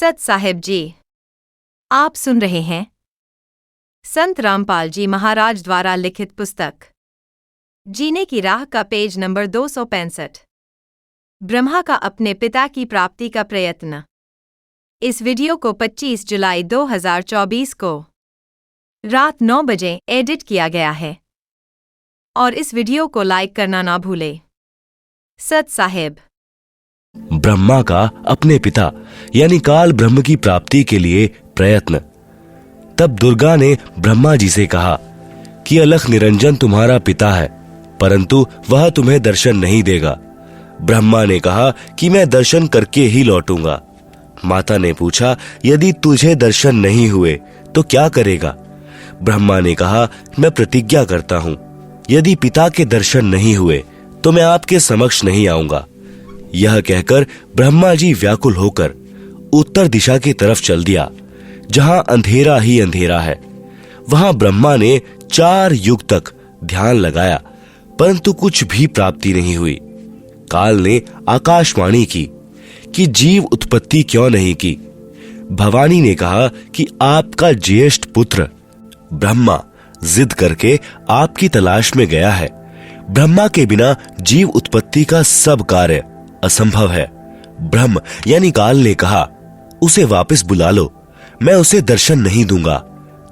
सत साहिब जी, आप सुन रहे हैं संत रामपाल जी महाराज द्वारा लिखित पुस्तक जीने की राह का पेज नंबर 265। ब्रह्मा का अपने पिता की प्राप्ति का प्रयत्न। इस वीडियो को 25 जुलाई 2024 को रात 9 बजे एडिट किया गया है और इस वीडियो को लाइक करना ना भूले। सत साहिब। ब्रह्मा का अपने पिता यानी काल ब्रह्म की प्राप्ति के लिए प्रयत्न। तब दुर्गा ने ब्रह्मा जी से कहा कि अलख निरंजन तुम्हारा पिता है, परंतु वह तुम्हें दर्शन नहीं देगा। ब्रह्मा ने कहा कि मैं दर्शन करके ही लौटूंगा। माता ने पूछा, यदि तुझे दर्शन नहीं हुए तो क्या करेगा? ब्रह्मा ने कहा, मैं प्रतिज्ञा करता हूं, यदि पिता के दर्शन नहीं हुए तो मैं आपके समक्ष नहीं आऊंगा। यह कहकर ब्रह्मा जी व्याकुल होकर उत्तर दिशा की तरफ चल दिया, जहां अंधेरा ही अंधेरा है। वहां ब्रह्मा ने 4 युग तक ध्यान लगाया, परंतु कुछ भी प्राप्ति नहीं हुई। काल ने आकाशवाणी की कि जीव उत्पत्ति क्यों नहीं की। भवानी ने कहा कि आपका ज्येष्ठ पुत्र ब्रह्मा जिद करके आपकी तलाश में गया है। ब्रह्मा के बिना जीव उत्पत्ति का सब कार्य असंभव है। ब्रह्म यानी काल ने कहा, उसे वापस बुला लो, मैं उसे दर्शन नहीं दूंगा।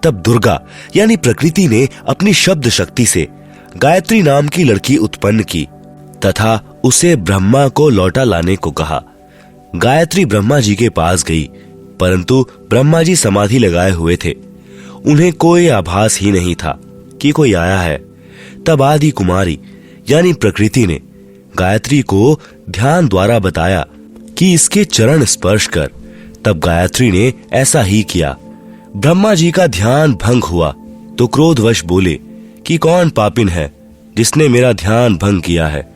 तब दुर्गा यानी प्रकृति ने अपनी शब्द शक्ति से गायत्री नाम की लड़की उत्पन्न की तथा उसे ब्रह्मा को लौटा लाने को कहा। गायत्री ब्रह्मा जी के पास गई, परंतु ब्रह्मा जी समाधि लगाए हुए थे। उन्हें कोई आभास ही नहीं था कि कोई आया है। तब आदि कुमारी यानी प्रकृति ने गायत्री को ध्यान द्वारा बताया कि इसके चरण स्पर्श कर। तब गायत्री ने ऐसा ही किया। ब्रह्मा जी का ध्यान भंग हुआ तो क्रोधवश बोले कि कौन पापिन है जिसने मेरा ध्यान भंग किया है,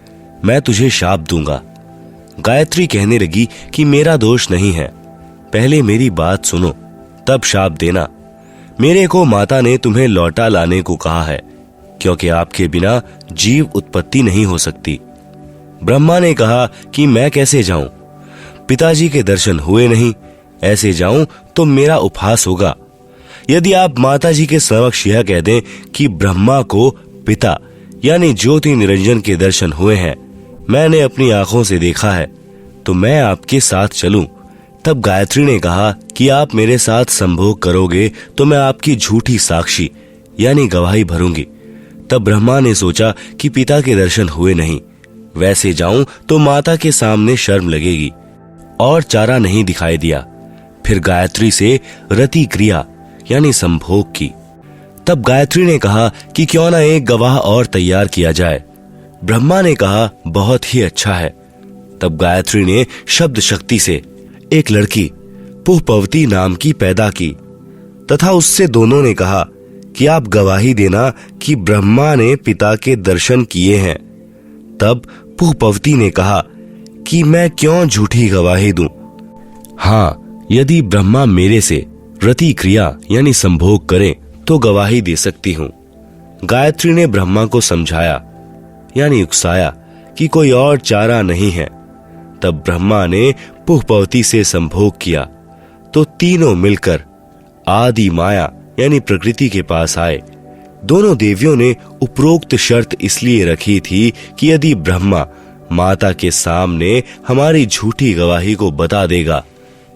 मैं तुझे शाप दूंगा। गायत्री कहने लगी कि मेरा दोष नहीं है, पहले मेरी बात सुनो तब शाप देना। मेरे को माता ने तुम्हें लौटा लाने को कहा है, क्योंकि आपके बिना जीव उत्पत्ति नहीं हो सकती। ब्रह्मा ने कहा कि मैं कैसे जाऊं, पिताजी के दर्शन हुए नहीं, ऐसे जाऊं तो मेरा उपहास होगा। यदि आप माताजी के समक्ष यह कह दें कि ब्रह्मा को पिता यानी ज्योति निरंजन के दर्शन हुए हैं, मैंने अपनी आंखों से देखा है, तो मैं आपके साथ चलूं। तब गायत्री ने कहा कि आप मेरे साथ संभोग करोगे तो मैं आपकी झूठी साक्षी यानी गवाही भरूंगी। तब ब्रह्मा ने सोचा कि पिता के दर्शन हुए नहीं, वैसे जाऊं तो माता के सामने शर्म लगेगी, और चारा नहीं दिखाई दिया। फिर गायत्री से रति क्रिया यानी संभोग की। तब गायत्री ने कहा कि क्यों ना एक गवाह और तैयार किया जाए। ब्रह्मा ने कहा, बहुत ही अच्छा है। तब गायत्री ने शब्द शक्ति से एक लड़की पुष्पवती नाम की पैदा की तथा उससे दोनों ने कहा कि आप गवाही देना कि ब्रह्मा ने पिता के दर्शन किए हैं। तब पुष्पवती ने कहा कि मैं क्यों झूठी गवाही दूं? हाँ, यदि ब्रह्मा मेरे से रति क्रिया यानी संभोग करें तो गवाही दे सकती हूं। गायत्री ने ब्रह्मा को समझाया यानी उकसाया कि कोई और चारा नहीं है। तब ब्रह्मा ने पुष्पवती से संभोग किया तो तीनों मिलकर आदि माया यानी प्रकृति के पास आए। दोनों देवियों ने उपरोक्त शर्त इसलिए रखी थी कि यदि ब्रह्मा माता के सामने हमारी झूठी गवाही को बता देगा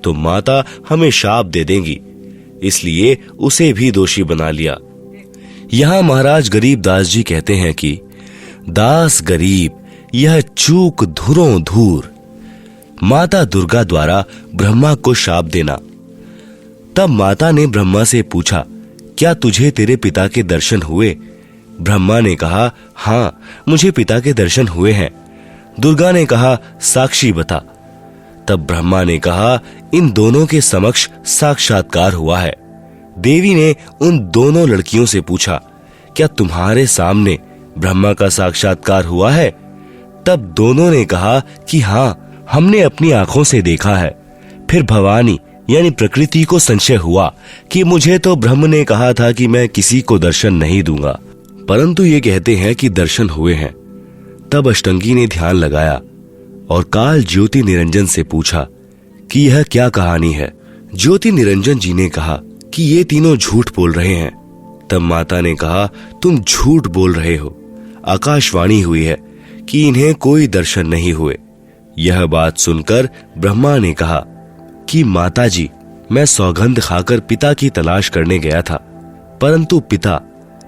तो माता हमें शाप दे देंगी, इसलिए उसे भी दोषी बना लिया। यहाँ महाराज गरीब दास जी कहते हैं कि दास गरीब यह चूक धुरों धूर, माता दुर्गा द्वारा ब्रह्मा को शाप देना। तब माता ने ब्रह्मा से पूछा, क्या तुझे तेरे पिता के दर्शन हुए? ब्रह्मा ने कहा, हाँ, मुझे पिता के दर्शन हुए हैं। दुर्गा ने कहा, साक्षी बता। तब ब्रह्मा ने कहा, इन दोनों के समक्ष साक्षात्कार हुआ है। देवी ने उन दोनों लड़कियों से पूछा, क्या तुम्हारे सामने ब्रह्मा का साक्षात्कार हुआ है? तब दोनों ने कहा कि हाँ, हमने अपनी आंखों से देखा है। फिर भवानी यानी प्रकृति को संशय हुआ कि मुझे तो ब्रह्म ने कहा था कि मैं किसी को दर्शन नहीं दूंगा, परंतु ये कहते हैं कि दर्शन हुए हैं। तब अष्टंगी ने ध्यान लगाया और काल ज्योति निरंजन से पूछा कि यह क्या कहानी है, ज्योति निरंजन जी ने कहा कि ये तीनों झूठ बोल रहे हैं। तब माता ने कहा, तुम झूठ बोल रहे हो। आकाशवाणी हुई है कि इन्हें कोई दर्शन नहीं हुए। यह बात सुनकर ब्रह्मा ने कहा कि माता जी, मैं सौगंध खाकर पिता की तलाश करने गया था, परंतु पिता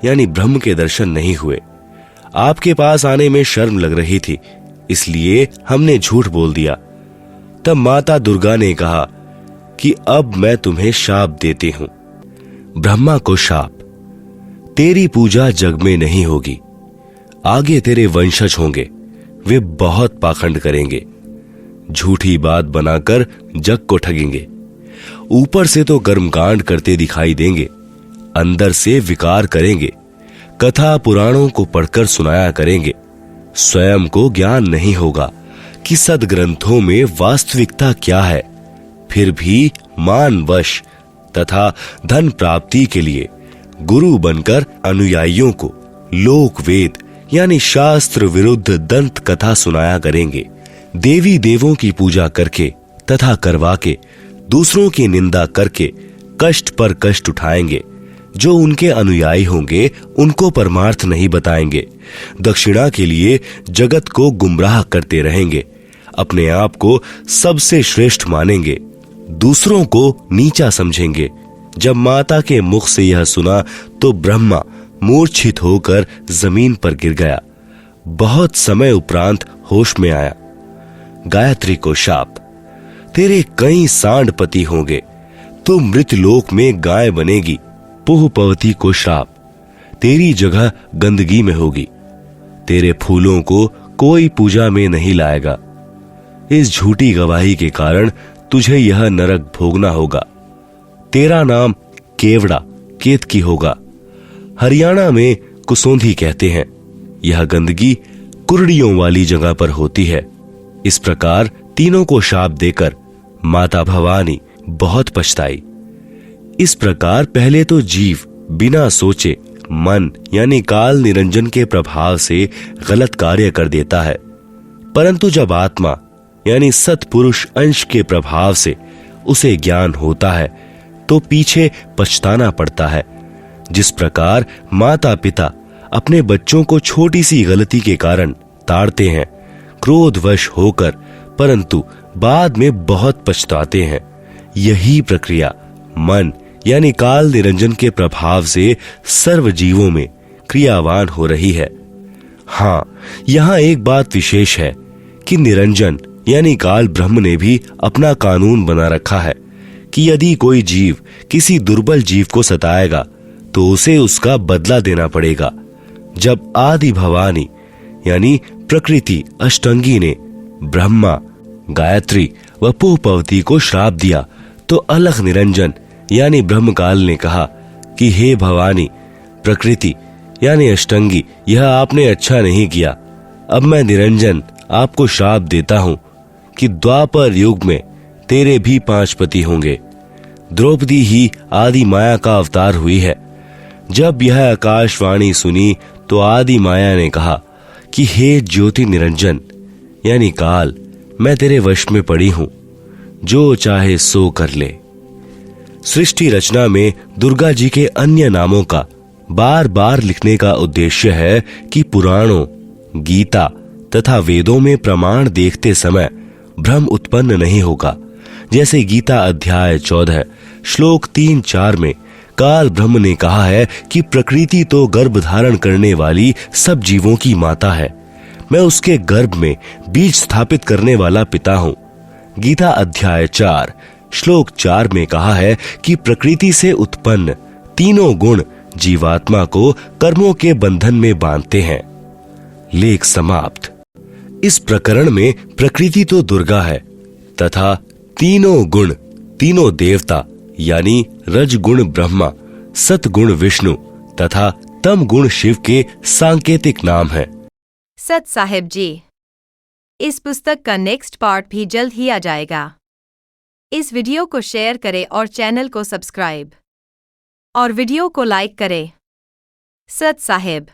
यानी ब्रह्म के दर्शन नहीं हुए। आपके पास आने में शर्म लग रही थी, इसलिए हमने झूठ बोल दिया। तब माता दुर्गा ने कहा कि अब मैं तुम्हें शाप देती हूं। ब्रह्मा को शाप, तेरी पूजा जग में नहीं होगी। आगे तेरे वंशज होंगे, वे बहुत पाखंड करेंगे, झूठी बात बनाकर जग को ठगेंगे। ऊपर से तो कर्मकांड करते दिखाई देंगे, अंदर से विकार करेंगे, कथा पुराणों को पढ़कर सुनाया करेंगे। स्वयं को ज्ञान नहीं होगा कि सदग्रंथों में वास्तविकता क्या है। फिर भी मानवश तथा धन प्राप्ति के लिए गुरु बनकर अनुयायियों को लोक वेद यानी शास्त्र विरुद्ध दंत कथा सुनाया करेंगे। देवी देवों की पूजा करके तथा करवा के दूसरों की निंदा करके कष्ट पर कष्ट उठाएंगे। जो उनके अनुयायी होंगे उनको परमार्थ नहीं बताएंगे। दक्षिणा के लिए जगत को गुमराह करते रहेंगे। अपने आप को सबसे श्रेष्ठ मानेंगे, दूसरों को नीचा समझेंगे। जब माता के मुख से यह सुना तो ब्रह्मा मूर्छित होकर जमीन पर गिर गया। बहुत समय उपरांत होश में आया। गायत्री को शाप, तेरे कई सांड पति होंगे, तू मृतलोक में गाय बनेगी। पुहपवती को श्राप, तेरी जगह गंदगी में होगी, तेरे फूलों को कोई पूजा में नहीं लाएगा। इस झूठी गवाही के कारण तुझे यह नरक भोगना होगा। तेरा नाम केवड़ा केतकी होगा। हरियाणा में कुसोंधी कहते हैं। यह गंदगी कुर्डियों वाली जगह पर होती है। इस प्रकार तीनों को शाप देकर माता भवानी बहुत पछताई। इस प्रकार पहले तो जीव बिना सोचे मन यानी काल निरंजन के प्रभाव से गलत कार्य कर देता है, परंतु जब आत्मा यानी सत्पुरुष अंश के प्रभाव से उसे ज्ञान होता है तो पीछे पछताना पड़ता है। जिस प्रकार माता पिता अपने बच्चों को छोटी सी गलती के कारण ताड़ते हैं क्रोधवश होकर, परंतु बाद में बहुत पछताते हैं। यही प्रक्रिया मन यानी काल निरंजन के प्रभाव से सर्व जीवों में क्रियावान हो रही है। हाँ, यहाँ एक बात विशेष है कि निरंजन यानी काल ब्रह्म ने भी अपना कानून बना रखा है कि यदि कोई जीव किसी दुर्बल जीव को सताएगा तो उसे उसका बदला देना पड़ेगा। जब आदि भवानी यानी प्रकृति अष्टंगी ने ब्रह्मा, गायत्री व पुहपवती को श्राप दिया तो अलख निरंजन यानी ब्रह्मकाल ने कहा कि हे भवानी, प्रकृति यानी अष्टंगी, यह आपने अच्छा नहीं किया। अब मैं निरंजन आपको श्राप देता हूं कि द्वापर युग में तेरे भी 5 पति होंगे। द्रौपदी ही आदि माया का अवतार हुई है। जब यह आकाशवाणी सुनी तो आदि माया ने कहा कि हे ज्योति निरंजन यानी काल, मैं तेरे वश में पड़ी हूं, जो चाहे सो कर ले। सृष्टि रचना में दुर्गा जी के अन्य नामों का बार बार लिखने का उद्देश्य है कि पुराणों, गीता तथा वेदों में प्रमाण देखते समय भ्रम उत्पन्न नहीं होगा। जैसे गीता अध्याय 14 श्लोक 3-4 में काल ब्रह्म ने कहा है कि प्रकृति तो गर्भ धारण करने वाली सब जीवों की माता है, मैं उसके गर्भ में बीज स्थापित करने वाला पिता हूं। गीता अध्याय 4 श्लोक 4 में कहा है कि प्रकृति से उत्पन्न तीनों गुण जीवात्मा को कर्मों के बंधन में बांधते हैं। लेख समाप्त। इस प्रकरण में प्रकृति तो दुर्गा है तथा तीनों गुण, तीनों देवता यानी रजगुण ब्रह्मा, सतगुण विष्णु तथा तम गुण शिव के सांकेतिक नाम हैं। सत साहेब जी, इस पुस्तक का नेक्स्ट पार्ट भी जल्द ही आ जाएगा। इस वीडियो को शेयर करें और चैनल को सब्सक्राइब और वीडियो को लाइक करें। सत साहेब।